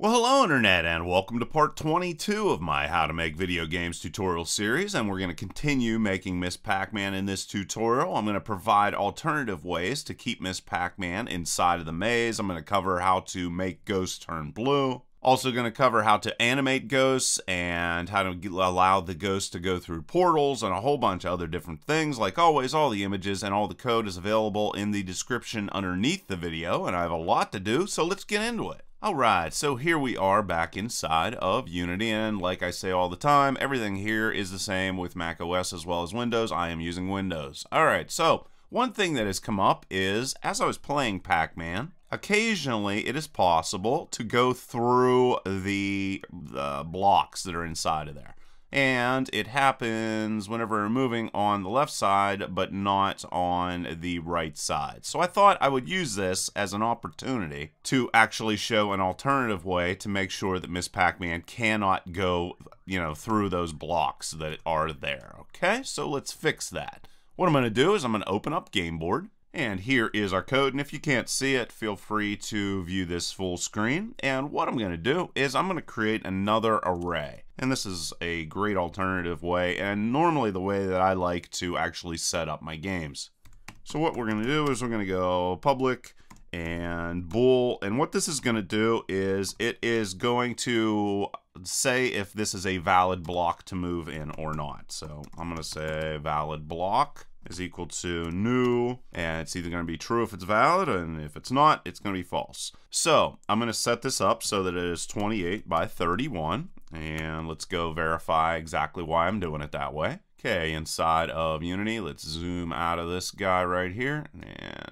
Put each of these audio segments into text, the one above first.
Well, hello Internet, and welcome to part 22 of my How to Make Video Games tutorial series, and we're going to continue making Miss Pac-Man in this tutorial. I'm going to provide alternative ways to keep Miss Pac-Man inside of the maze. I'm going to cover how to make ghosts turn blue. Also going to cover how to animate ghosts and how to allow the ghosts to go through portals and a whole bunch of other different things. Like always, all the images and all the code is available in the description underneath the video, and I have a lot to do, so let's get into it. Alright, so here we are back inside of Unity, and like I say all the time, everything here is the same with Mac OS as well as Windows. I am using Windows. Alright, so one thing that has come up is, as I was playing Pac-Man, occasionally it is possible to go through the blocks that are inside of there. And it happens whenever we're moving on the left side, but not on the right side. So I thought I would use this as an opportunity to actually show an alternative way to make sure that Miss Pac-Man cannot go, through those blocks that are there. Okay, so let's fix that. What I'm going to do is I'm going to open up Game Board. And here is our code, and if you can't see it, feel free to view this full screen. And what I'm going to do is I'm going to create another array. And this is a great alternative way, and normally the way that I like to actually set up my games. So what we're going to do is we're going to go public and bool, and what this is going to do is it is going to say if this is a valid block to move in or not. So I'm going to say valid block is equal to new, and it's either going to be true if it's valid, and if it's not, it's going to be false. So I'm going to set this up so that it is 28 by 31, and let's go verify exactly why I'm doing it that way. Okay, inside of Unity, let's zoom out of this guy right here and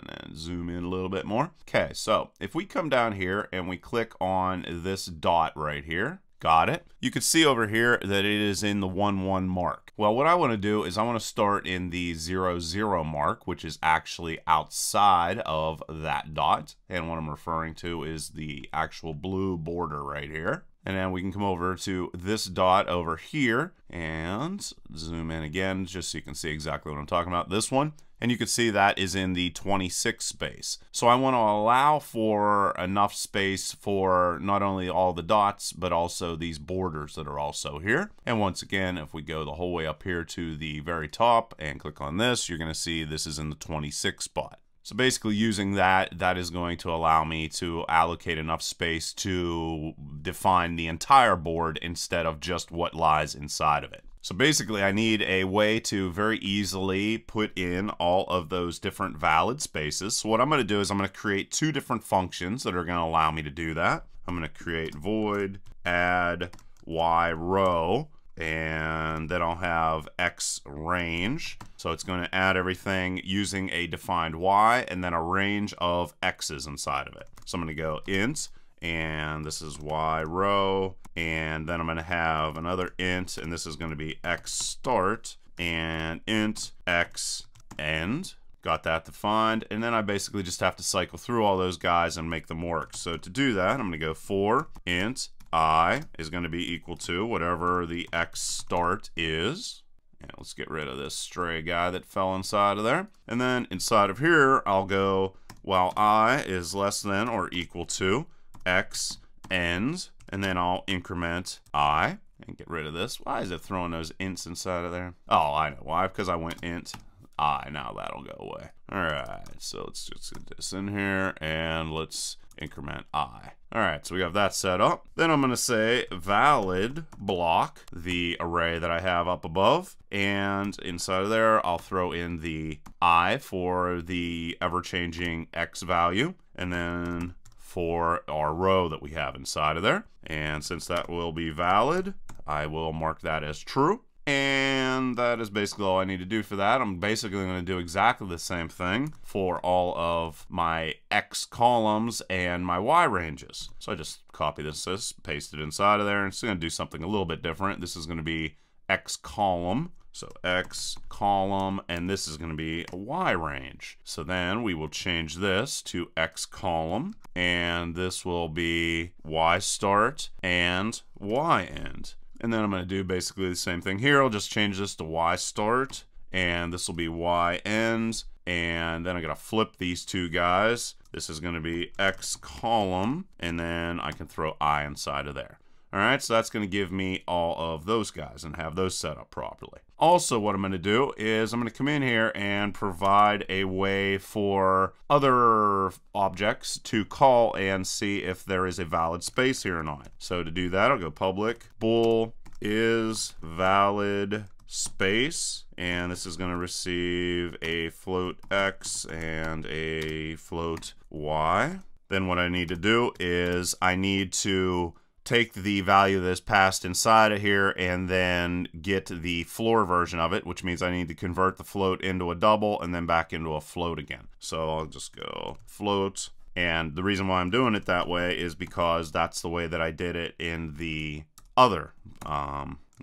then zoom in a little bit more. Okay, so if we come down here and we click on this dot right here, got it. You can see over here that it is in the 1, 1 mark. Well, what I want to do is I want to start in the 0, 0 mark, which is actually outside of that dot. And what I'm referring to is the actual blue border right here. And then we can come over to this dot over here and zoom in again just so you can see exactly what I'm talking about. This one. And you can see that is in the 26 space. So I want to allow for enough space for not only all the dots, but also these borders that are also here. And once again, if we go the whole way up here to the very top and click on this, you're going to see this is in the 26 spot. So basically using that is going to allow me to allocate enough space to define the entire board instead of just what lies inside of it. So basically I need a way to very easily put in all of those different valid spaces. So what I'm going to do is I'm going to create two different functions that are going to allow me to do that. I'm going to create void add y row, and then I'll have x range. So it's going to add everything using a defined y and then a range of x's inside of it. So I'm going to go int, and this is y row, and then I'm going to have another int, and this is going to be x start, and int x end. Got that defined, and then I basically just have to cycle through all those guys and make them work. So to do that, I'm going to go for int I is going to be equal to whatever the x start is. And let's get rid of this stray guy that fell inside of there. And then inside of here, I'll go while I is less than or equal to x end, and then I'll increment I and get rid of this. Why is it throwing those ints inside of there? Oh, I know why, because I went int I. Now that'll go away. Alright, so let's just get this in here and let's increment I. Alright, so we have that set up. Then I'm going to say valid block, the array that I have up above, and inside of there I'll throw in the I for the ever-changing x value, and then for our row that we have inside of there. And since that will be valid, I will mark that as true. And that is basically all I need to do for that. I'm basically going to do exactly the same thing for all of my X columns and my Y ranges. So I just copy this, paste it inside of there, and it's going to do something a little bit different. This is going to be X column. So X column, and this is going to be a Y range. So then we will change this to X column, and this will be Y start and Y end. And then I'm going to do basically the same thing here. I'll just change this to Y start, and this will be Y end, and then I'm going to flip these two guys This is going to be X column, and then I can throw I inside of there. All right, so that's going to give me all of those guys and have those set up properly. Also, what I'm going to do is I'm going to come in here and provide a way for other objects to call and see if there is a valid space here or not. So to do that, I'll go public bool is valid space, and this is going to receive a float X and a float Y. Then what I need to do is I need to take the value that's passed inside of here and then get the floor version of it, which means I need to convert the float into a double and then back into a float again. So I'll just go float, and the reason why I'm doing it that way is because that's the way that I did it in the other,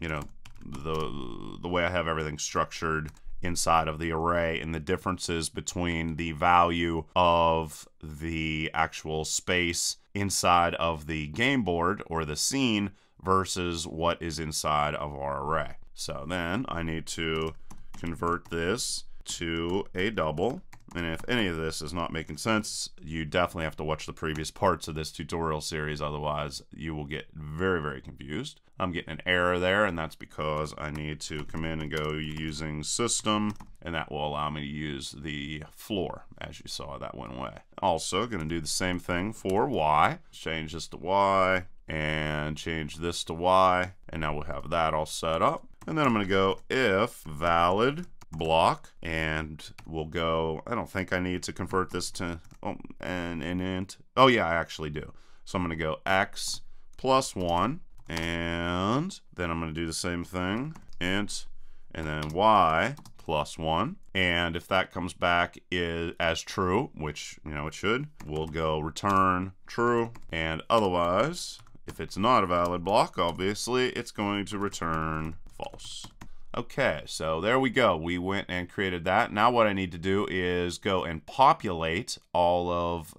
you know, the way I have everything structured inside of the array, and the differences between the value of the actual space inside of the game board or the scene versus what is inside of our array. So then I need to convert this to a double. And if any of this is not making sense, you definitely have to watch the previous parts of this tutorial series, otherwise you will get very, very confused. I'm getting an error there, and that's because I need to come in and go using system, and that will allow me to use the floor. As you saw, that went away. Also, going to do the same thing for Y. Change this to Y, and change this to Y, and now we'll have that all set up. And then I'm going to go if valid block, and we'll go, I don't think I need to convert this to an int. Oh yeah, I actually do. So I'm going to go X plus 1, and then I'm going to do the same thing, int, and then Y plus 1. And if that comes back as true, which, you know, it should, we'll go return true. And otherwise, if it's not a valid block, obviously, it's going to return false. Okay, so there we go. We went and created that. Now what I need to do is go and populate all of,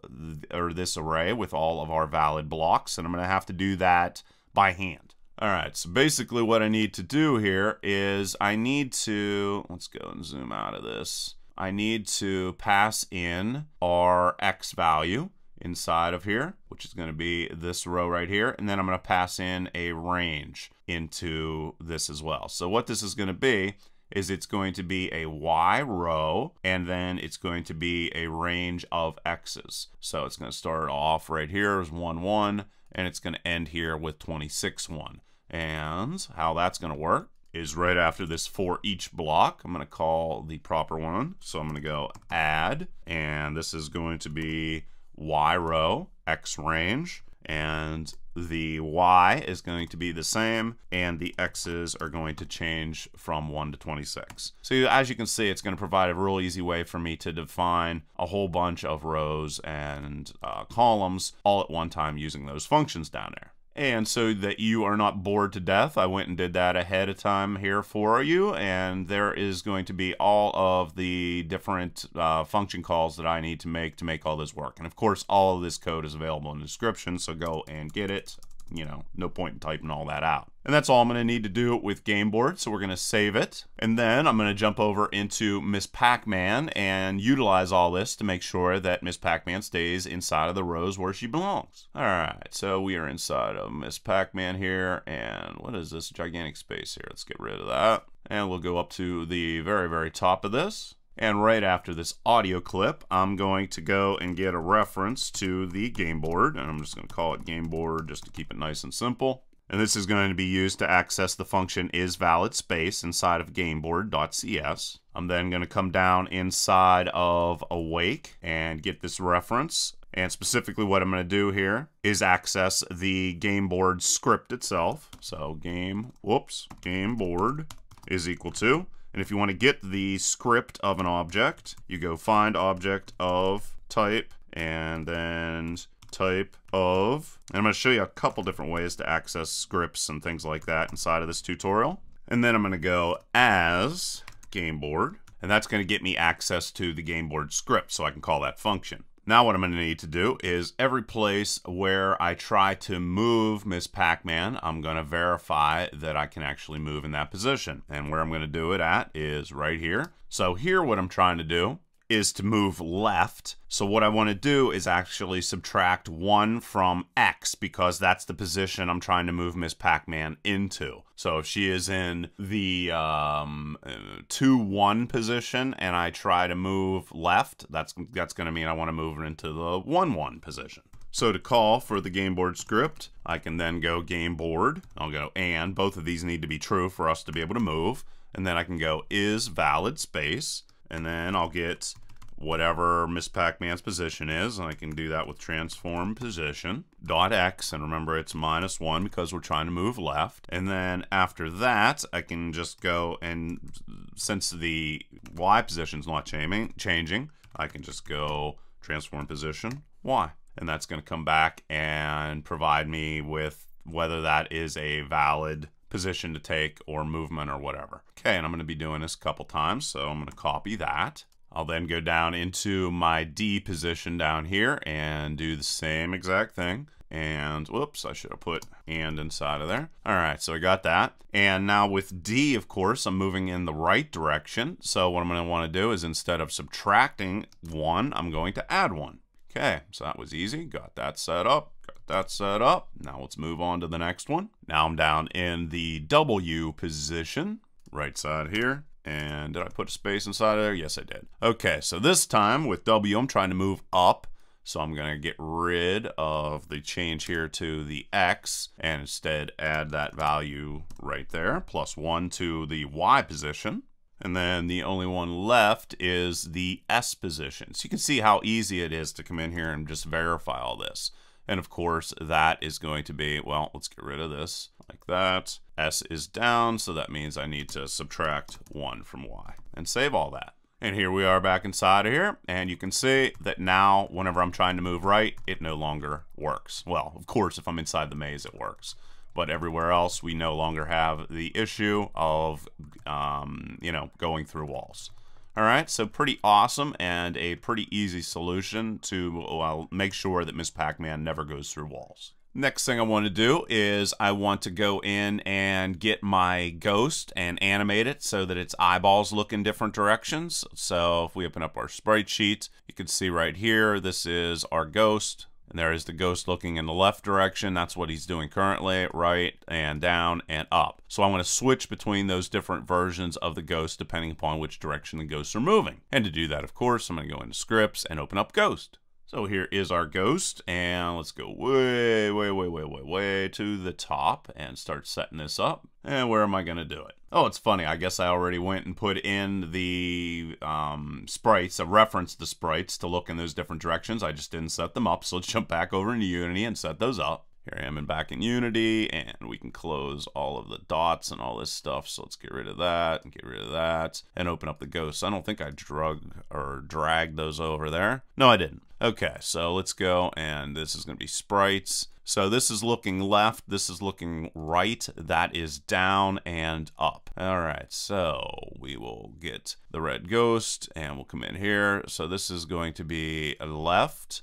or this array with all of our valid blocks, and I'm going to have to do that by hand. All right, so basically what I need to do here is I need to, let's go and zoom out of this. I need to pass in our X value inside of here, which is going to be this row right here, and then I'm going to pass in a range into this as well. So what this is going to be is it's going to be a Y row, and then it's going to be a range of X's. So it's going to start off right here as 1, 1, and it's going to end here with 26, 1. And how that's going to work is right after this for each block, I'm going to call the proper one. So I'm going to go add, and this is going to be Y row, X range, and the Y is going to be the same, and the X's are going to change from 1 to 26. So as you can see, it's going to provide a real easy way for me to define a whole bunch of rows and columns all at one time using those functions down there. And so that you are not bored to death, I went and did that ahead of time here for you, and there is going to be all of the different function calls that I need to make all this work. And of course, all of this code is available in the description, so go and get it. You know, no point in typing all that out. And that's all I'm going to need to do with Game Board, so we're going to save it. And then I'm going to jump over into Miss Pac-Man and utilize all this to make sure that Miss Pac-Man stays inside of the rows where she belongs. Alright, so we are inside of Miss Pac-Man here, and what is this gigantic space here? Let's get rid of that. And we'll go up to the very, very top of this. And right after this audio clip, I'm going to go and get a reference to the game board, and I'm just going to call it game board just to keep it nice and simple. And this is going to be used to access the function isValidSpace inside of gameboard.cs. I'm then going to come down inside of awake and get this reference. And specifically what I'm going to do here is access the game board script itself. So game board is equal to, and if you want to get the script of an object, you go find object of type, and then type of, and I'm going to show you a couple different ways to access scripts and things like that inside of this tutorial. And then I'm going to go as game board, and that's going to get me access to the game board script, so I can call that function. Now what I'm going to need to do is every place where I try to move Miss Pac-Man, I'm going to verify that I can actually move in that position. And where I'm going to do it at is right here. So here what I'm trying to do is to move left. So what I want to do is actually subtract 1 from X, because that's the position I'm trying to move Miss Pac-Man into. So if she is in the 2-1 position and I try to move left, that's going to mean I want to move her into the 1-1 position. So to call for the game board script, I can then go game board. I'll go and. Both of these need to be true for us to be able to move. And then I can go is valid space. And then I'll get whatever Miss Pac-Man's position is, and I can do that with transform position dot X, and remember it's -1 because we're trying to move left. And then after that, I can just go, and since the Y position's not changing, I can just go transform position Y, and that's going to come back and provide me with whether that is a valid position to take or movement or whatever. Okay, and I'm going to be doing this a couple times, so I'm going to copy that. I'll then go down into my D position down here and do the same exact thing. And whoops, I should have put and inside of there. All right, so I got that. And now with D, of course, I'm moving in the right direction. So what I'm going to want to do is, instead of subtracting 1, I'm going to add 1. Okay, so that was easy. Got that set up. Got that set up. Now let's move on to the next one. Now I'm down in the W position, right side here. And did I put a space inside of there? Yes, I did. Okay, so this time with W, I'm trying to move up. So I'm going to get rid of the change here to the X and instead add that value right there, +1 to the Y position. And then the only one left is the S position. So you can see how easy it is to come in here and just verify all this. And of course, that is going to be, well, let's get rid of this like that. S is down, so that means I need to subtract 1 from Y and save all that. And here we are back inside of here, and you can see that now whenever I'm trying to move right, it no longer works. Well, of course, if I'm inside the maze, it works. But everywhere else, we no longer have the issue of, going through walls. All right, so pretty awesome and a pretty easy solution to make sure that Miss Pac-Man never goes through walls. Next thing I want to do is I want to go in and get my ghost and animate it so that its eyeballs look in different directions. So if we open up our sprite sheet, you can see right here, this is our ghost. And there is the ghost looking in the left direction. That's what he's doing currently, right and down and up. So I want to switch between those different versions of the ghost depending upon which direction the ghosts are moving. And to do that, of course, I'm going to go into scripts and open up ghost. So here is our ghost, and let's go way to the top and start setting this up. And where am I going to do it? Oh, it's funny. I guess I already went and put in the sprites. I referenced the sprites to look in those different directions. I just didn't set them up. So let's jump back over into Unity and set those up. Here I am back in Unity, and we can close all of the dots and all this stuff. So let's get rid of that and get rid of that and open up the ghosts. I don't think I dragged those over there. No, I didn't. Okay, so let's go, and this is going to be sprites. So this is looking left, this is looking right, that is down and up. All right, so we will get the red ghost, and we'll come in here. So this is going to be a left,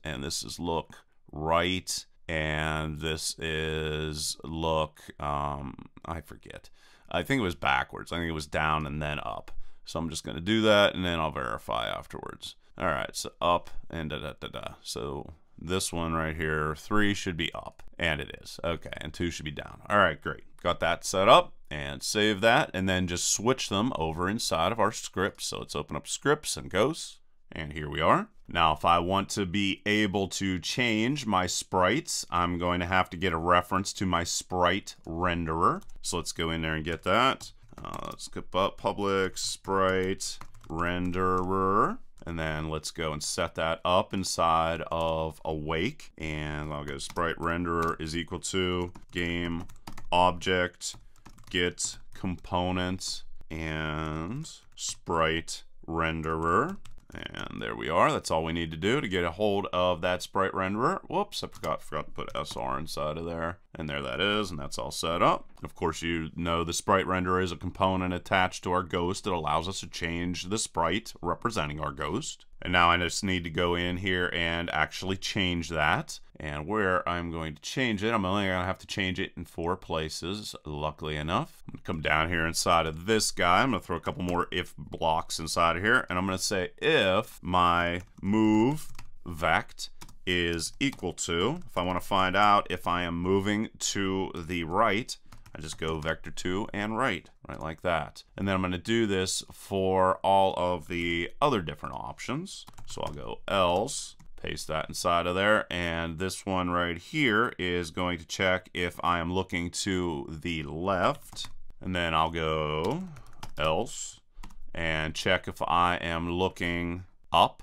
and this is look right, and this is look, I forget. I think it was backwards. I think it was down and then up. So I'm just going to do that, and then I'll verify afterwards. All right, so up and da-da-da-da. So this one right here, 3 should be up, and it is. Okay, and 2 should be down. All right, great. Got that set up, and save that, and then just switch them over inside of our scripts. So let's open up scripts and ghosts, and here we are. Now, if I want to be able to change my sprites, I'm going to have to get a reference to my sprite renderer. So let's go in there and get that. Let's go up public sprite renderer. And then let's go and set that up inside of awake. And I'll go sprite renderer is equal to game object get component and sprite renderer. And there we are. That's all we need to do to get a hold of that sprite renderer. Whoops, I forgot to put SR inside of there. And there that is, and that's all set up. Of course, you know the sprite renderer is a component attached to our ghost that allows us to change the sprite representing our ghost. And now I just need to go in here and actually change that. And where I'm going to change it, I'm only going to have to change it in 4 places, luckily enough. I'm going to come down here inside of this guy. I'm going to throw a couple more if blocks inside of here. And I'm going to say if my move vect is equal to, if I want to find out if I am moving to the right, I just go vector 2 and right like that. And then I'm going to do this for all of the other different options. So I'll go else, paste that inside of there, and this one right here is going to check if I am looking to the left, and then I'll go else and check if I am looking up,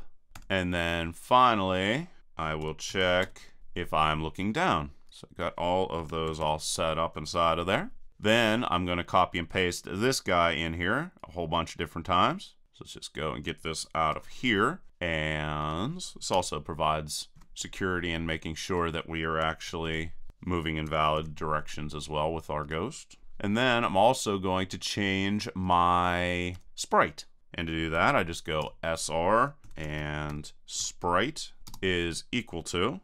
and then finally I will check if I'm looking down. So I got all of those all set up inside of there. Then I'm going to copy and paste this guy in here a whole bunch of different times. So let's just go and get this out of here. And this also provides security and making sure that we are actually moving in valid directions as well with our ghost. And then I'm also going to change my sprite. And to do that, I just go SR and sprite is equal to,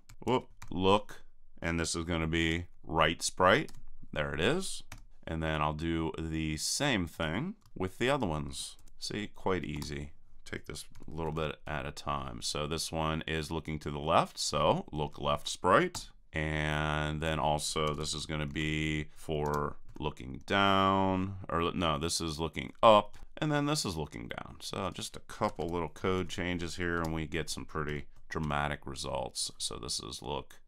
look, and this is going to be right sprite. There it is. And then I'll do the same thing with the other ones. See, quite easy. Take this a little bit at a time. So this one is looking to the left, so look left sprite. And then also this is going to be for looking down, or no, this is looking up, and then this is looking down. So just a couple little code changes here, and we get some pretty dramatic results. So this is look,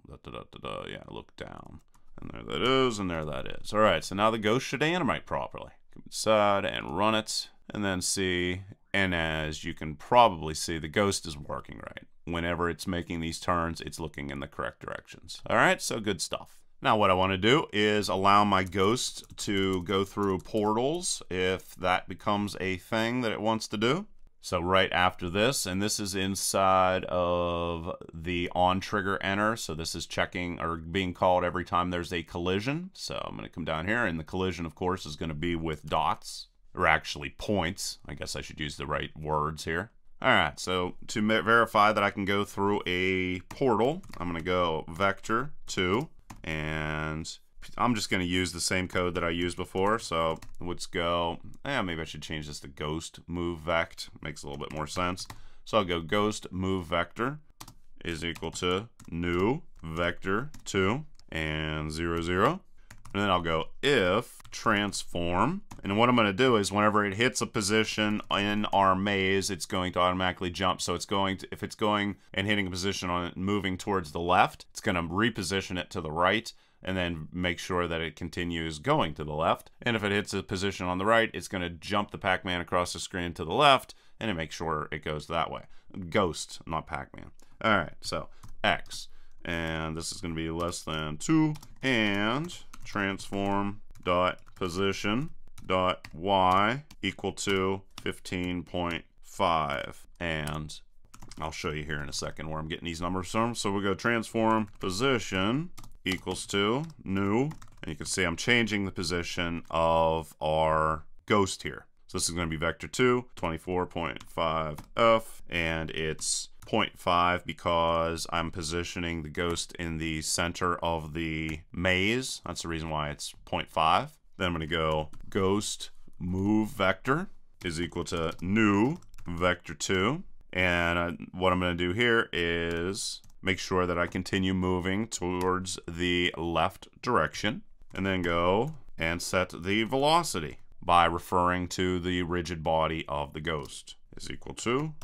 yeah, look down. And there that is, and there that is. All right, so now the ghost should animate properly. Come inside and run it, and then see, and as you can probably see, the ghost is working right. Whenever it's making these turns, it's looking in the correct directions. All right, so good stuff. Now what I want to do is allow my ghost to go through portals if that becomes a thing that it wants to do. So right after this, and this is inside of the on trigger enter, so this is checking or being called every time there's a collision. So I'm going to come down here, and the collision of course is going to be with dots, or actually points. I guess I should use the right words here. Alright, so to verify that I can go through a portal, I'm going to go vector 2, and I'm just going to use the same code that I used before. So let's go, maybe I should change this to ghost move vect. Makes a little bit more sense. So I'll go ghost move vector is equal to new vector 2 and 0, 0. And then I'll go if transform. And what I'm going to do is whenever it hits a position in our maze, it's going to automatically jump. So it's going to, if it's going and hitting a position on it, moving towards the left, it's going to reposition it to the right, and then make sure that it continues going to the left. And if it hits a position on the right, it's going to jump the Pac-Man across the screen to the left, and it makes sure it goes that way. Ghost, not Pac-Man. All right, so X, and this is going to be less than 2, and transform dot position dot Y equal to 15.5. And I'll show you here in a second where I'm getting these numbers from. So we'll go transform position equals to new, and you can see I'm changing the position of our ghost here. So this is going to be vector 2, 24.5f, and it's 0.5 because I'm positioning the ghost in the center of the maze. That's the reason why it's 0.5. Then I'm going to go ghost move vector is equal to new vector 2, and what I'm going to do here is make sure that I continue moving towards the left direction, and then go and set the velocity by referring to the rigid body of the ghost is equal to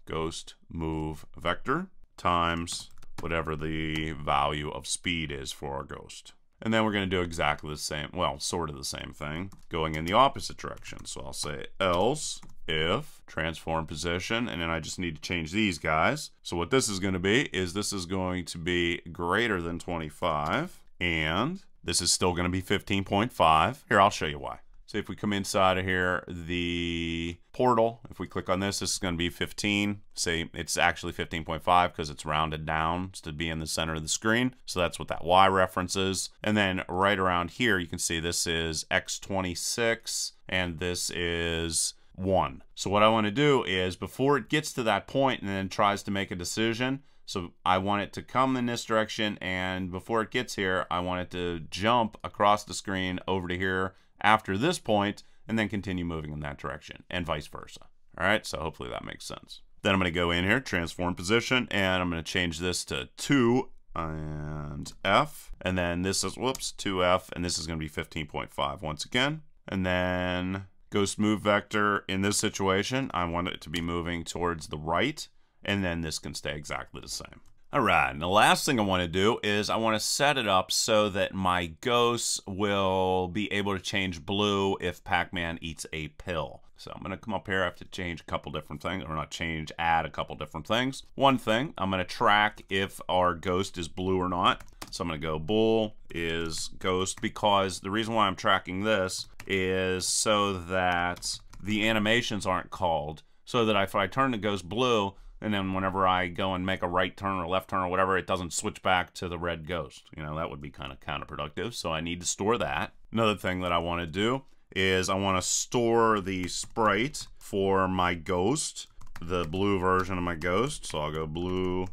ghost move vector times whatever the value of speed is for our ghost. And then we're going to do exactly the same, well, sort of the same thing, going in the opposite direction. So I'll say else if transform position, and then I just need to change these guys. So what this is going to be is this is going to be greater than 25, and this is still going to be 15.5. Here, I'll show you why. So if we come inside of here, the portal, if we click on this, this is going to be 15. Say it's actually 15.5 because it's rounded down to be in the center of the screen. So that's what that Y reference is. And then right around here, you can see this is X26 and this is 1. So what I want to do is before it gets to that point and then tries to make a decision, so I want it to come in this direction, and before it gets here, I want it to jump across the screen over to here after this point, and then continue moving in that direction, and vice versa. All right, so hopefully that makes sense. Then I'm going to go in here, transform position, and I'm going to change this to 2 and F, and then this is, whoops, 2F, and this is going to be 15.5 once again. And then ghost move vector, in this situation, I want it to be moving towards the right, and then this can stay exactly the same. All right, and the last thing I want to do is I want to set it up so that my ghosts will be able to change blue if Pac-Man eats a pill. So I'm going to come up here, I have to change a couple different things, or not change, add a couple different things. One thing, I'm going to track if our ghost is blue or not. So I'm going to go bool is ghost, because the reason why I'm tracking this is so that the animations aren't called, so that if I turn the ghost blue, and then whenever I go and make a right turn or left turn or whatever, it doesn't switch back to the red ghost. You know, that would be kind of counterproductive, so I need to store that. Another thing that I want to do is I want to store the sprite for my ghost, the blue version of my ghost. So I'll go blue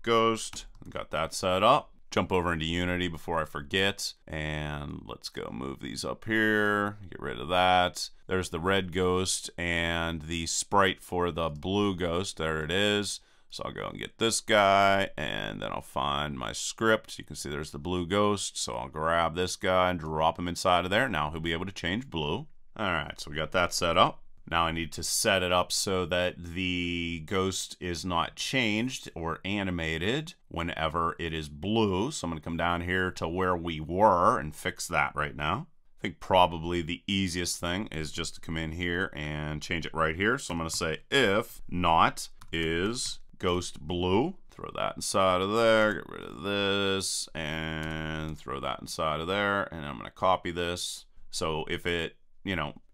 ghost, got that set up. Jump over into Unity before I forget, and let's go move these up here, get rid of that. There's the red ghost and the sprite for the blue ghost, there it is. So I'll go and get this guy, and then I'll find my script. You can see there's the blue ghost, so I'll grab this guy and drop him inside of there. Now he'll be able to change blue. All right, so we got that set up. Now I need to set it up so that the ghost is not changed or animated whenever it is blue. So I'm going to come down here to where we were and fix that right now. I think probably the easiest thing is just to come in here and change it right here. So I'm going to say if not is ghost blue. Throw that inside of there, get rid of this, and throw that inside of there. And I'm going to copy this. So if it,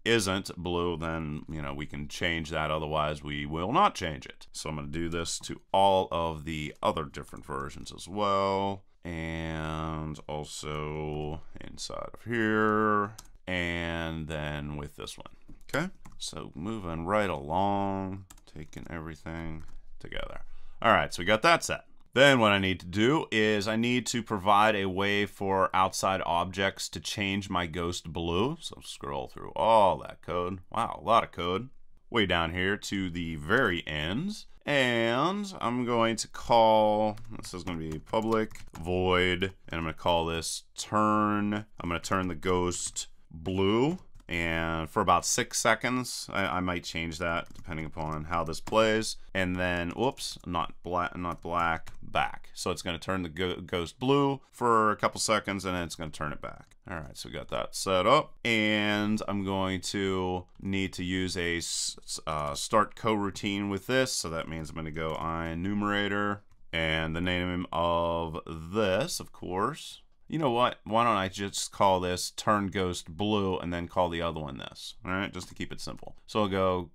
isn't blue, then, we can change that. Otherwise, we will not change it. So I'm going to do this to all of the other different versions as well. And also inside of here. And then with this one. Okay. So moving right along, taking everything together. All right. So we got that set. Then what I need to do is I need to provide a way for outside objects to change my ghost blue. So scroll through all that code. Wow, a lot of code. Way down here to the very ends. And I'm going to call, this is going to be public void, and I'm going to call this turn. I'm going to turn the ghost blue. And for about 6 seconds, I might change that depending upon how this plays. And then, whoops, not black, back. So it's going to turn the ghost blue for a couple seconds, and then it's going to turn it back. All right, so we got that set up. And I'm going to need to use a StartCoroutine with this. So that means I'm going to go enumerator. And the name of this, of course. You know what? Why don't I just call this turn ghost blue and then call the other one this? All right, just to keep it simple. So I'll go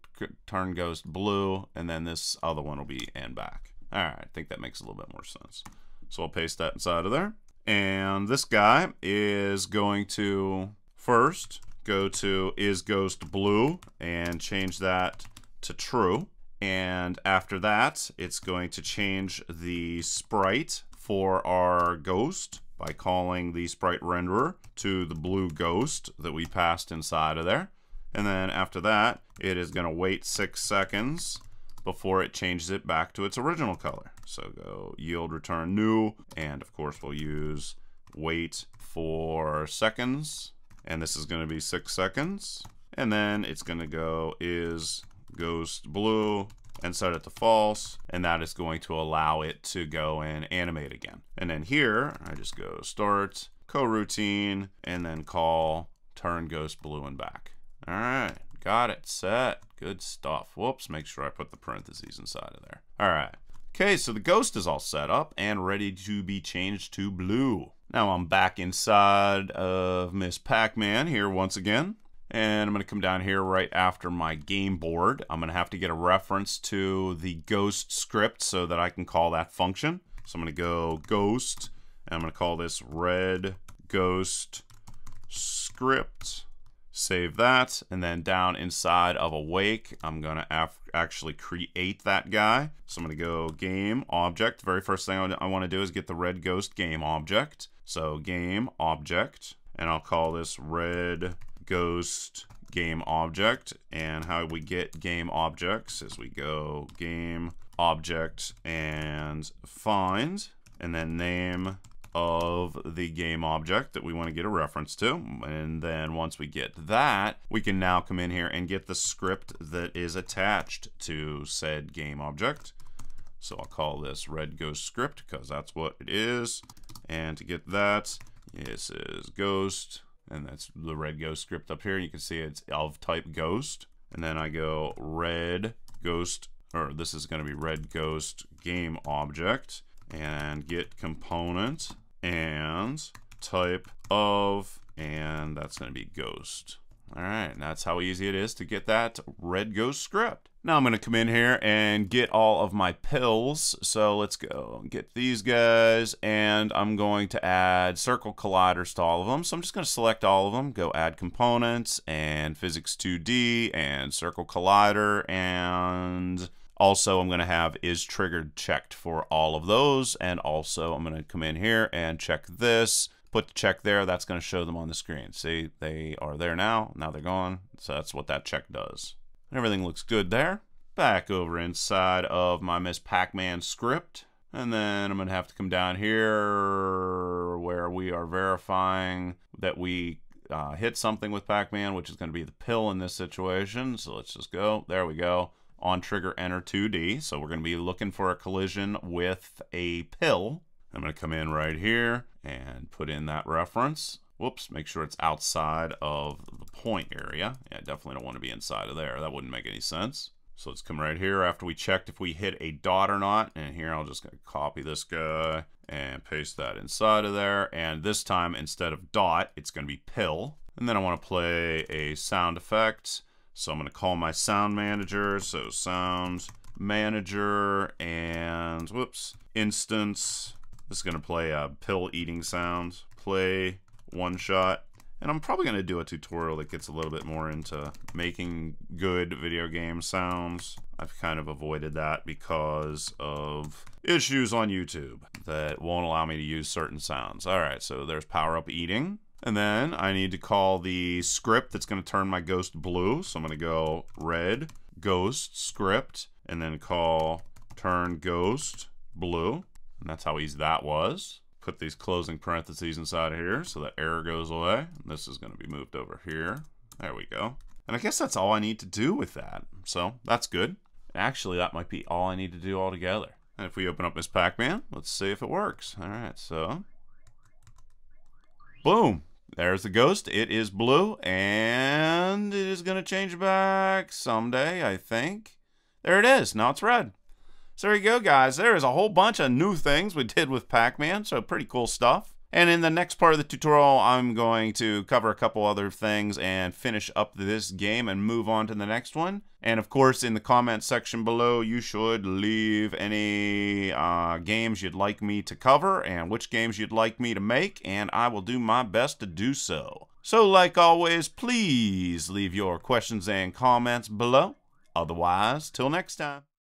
turn ghost blue, and then this other one will be and back. All right, I think that makes a little bit more sense. So I'll paste that inside of there. And this guy is going to first go to is ghost blue and change that to true. And after that, it's going to change the sprite for our ghost by calling the sprite renderer to the blue ghost that we passed inside of there. And then after that, it is going to wait 6 seconds before it changes it back to its original color. So go yield return new, and of course we'll use wait for seconds, and this is going to be 6 seconds. And then it's going to go is ghost blue and set it to false, and that is going to allow it to go and animate again. And then here, I just go start, coroutine, and then call turn ghost blue and back. All right, got it set. Good stuff. Whoops, make sure I put the parentheses inside of there. All right. Okay, so the ghost is all set up and ready to be changed to blue. Now I'm back inside of Miss Pac-Man here once again. And I'm going to come down here right after my game board. I'm going to have to get a reference to the ghost script so that I can call that function. So I'm going to go ghost, and I'm going to call this red ghost script. Save that, and then down inside of awake, I'm going to actually create that guy. So I'm going to go game object. Very first thing I want to do is get the red ghost game object. So game object, and I'll call this red ghost game object. And how we get game objects is we go game object and find, and then name of the game object that we want to get a reference to. And then once we get that, we can now come in here and get the script that is attached to said game object. So I'll call this red ghost script because that's what it is. And to get that, this is ghost, and that's the red ghost script up here. You can see it's of type ghost. And then I go red ghost, or this is going to be red ghost game object, and get component and type of, and that's going to be ghost. All right, and that's how easy it is to get that red ghost script. Now I'm going to come in here and get all of my pills. So let's go and get these guys, and I'm going to add circle colliders to all of them. So I'm just going to select all of them, go add components and physics 2D and circle collider, and also I'm going to have is triggered checked for all of those. And also I'm going to come in here and check this, put the check there. That's going to show them on the screen. See, they are there now. Now they're gone. So that's what that check does. Everything looks good there. Back over inside of my Miss Pac-Man script. And then I'm going to have to come down here where we are verifying that we hit something with Pac-Man, which is going to be the pill in this situation. So let's just go. There we go. On trigger enter 2D. So we're going to be looking for a collision with a pill. I'm going to come in right here and put in that reference. Whoops, make sure it's outside of the point area. Yeah, definitely don't want to be inside of there. That wouldn't make any sense. So let's come right here after we checked if we hit a dot or not. And here I'll just copy this guy and paste that inside of there. And this time, instead of dot, it's going to be pill. And then I want to play a sound effect. So I'm going to call my sound manager. So sound manager and whoops, instance. This is going to play a pill eating sound. Play one shot. And I'm probably going to do a tutorial that gets a little bit more into making good video game sounds. I've kind of avoided that because of issues on YouTube that won't allow me to use certain sounds. All right, so there's power up eating. And then I need to call the script that's going to turn my ghost blue. So I'm going to go red ghost script and then call turn ghost blue. And that's how easy that was. Put these closing parentheses inside of here so that error goes away. And this is going to be moved over here. There we go. And I guess that's all I need to do with that. So that's good. Actually, that might be all I need to do altogether. And if we open up Miss Pac-Man, let's see if it works. All right, so boom. There's the ghost. It is blue, and it is going to change back someday, I think. There it is. Now it's red. So there you go, guys. There is a whole bunch of new things we did with Pac-Man, so pretty cool stuff. And in the next part of the tutorial, I'm going to cover a couple other things and finish up this game and move on to the next one. And of course, in the comment section below, you should leave any games you'd like me to cover and which games you'd like me to make, and I will do my best to do so. So like always, please leave your questions and comments below. Otherwise, till next time.